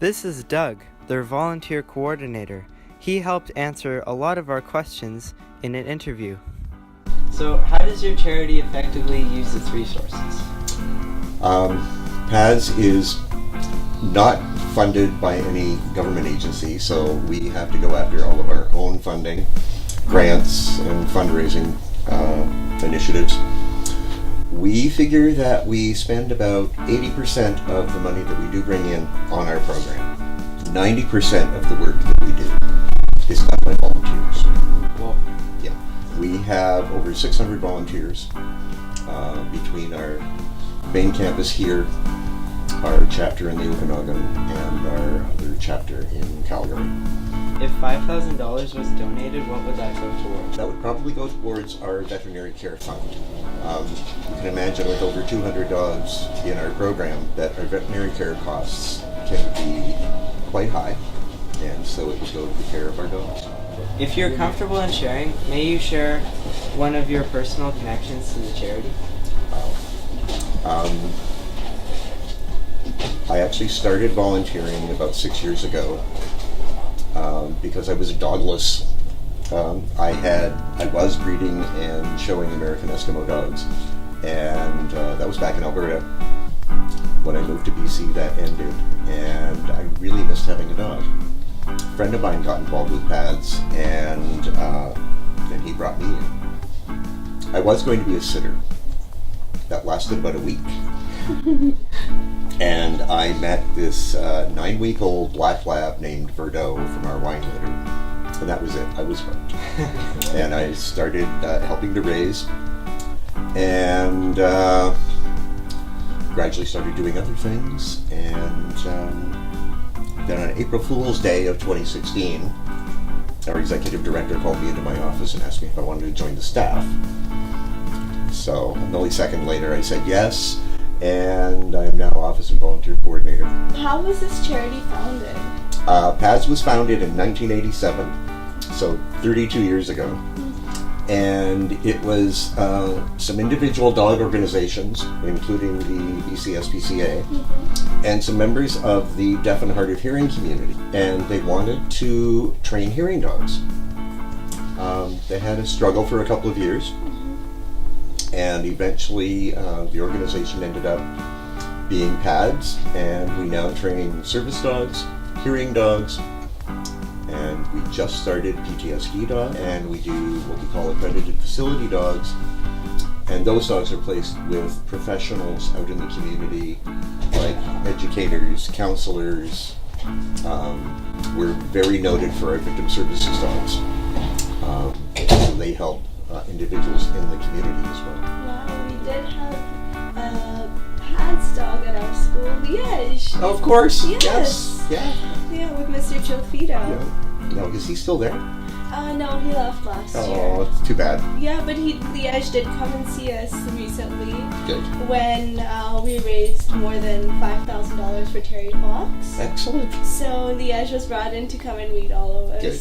This is Doug, their volunteer coordinator. He helped answer a lot of our questions in an interview. So, how does your charity effectively use its resources? P.A.D.S is not funded by any government agency, so we have to go after all of our own funding, grants, and fundraising initiatives. We figure that we spend about 80% of the money that we do bring in on our program. 90% of the work that we do is done by volunteers. Well, yeah, we have over 600 volunteers between our main campus here, our chapter in the Okanagan, and our other chapter in Calgary. if $5,000 was donated, what would that go towards? That would probably go towards our veterinary care fund. You can imagine with over 200 dogs in our program that our veterinary care costs can be quite high, and so it would go to the care of our dogs. If you're comfortable in sharing, may you share one of your personal connections to the charity? I actually started volunteering about 6 years ago because I was dogless. I was breeding and showing American Eskimo dogs, and that was back in Alberta. When I moved to BC, that ended, and I really missed having a dog. A friend of mine got involved with P.A.D.S, and then he brought me in. I was going to be a sitter. That lasted about a week. And I met this 9-week-old black lab named Verdot from our wine litter. And that was it. I was hooked. And I started helping to raise, and gradually started doing other things. And then on April Fool's Day of 2016, our executive director called me into my office and asked me if I wanted to join the staff. So a millisecond later I said yes, and I am now Office and Volunteer Coordinator. How was this charity founded? P.A.D.S was founded in 1987, so 32 years ago. And it was some individual dog organizations, including the BC SPCA, and some members of the deaf and hard of hearing community. And they wanted to train hearing dogs. They had a struggle for a couple of years. And eventually the organization ended up being P.A.D.S, and we now train service dogs, hearing dogs, and we just started PTSD dogs, and we do what we call accredited facility dogs, and those dogs are placed with professionals out in the community, like educators, counselors. We're very noted for our victim services dogs, so they help individuals in the community as well. Wow, we did have a P.A.D.S dog at our school, Liège. Oh, of course. Yes. Yeah, with Mr. Chofito. Yeah. No, is he still there? No, he left last year. Oh, it's too bad. Yeah, but Liège did come and see us recently. Good. When we raised more than $5,000 for Terry Fox. Excellent. So Liège was brought in to come and meet all of us. Good.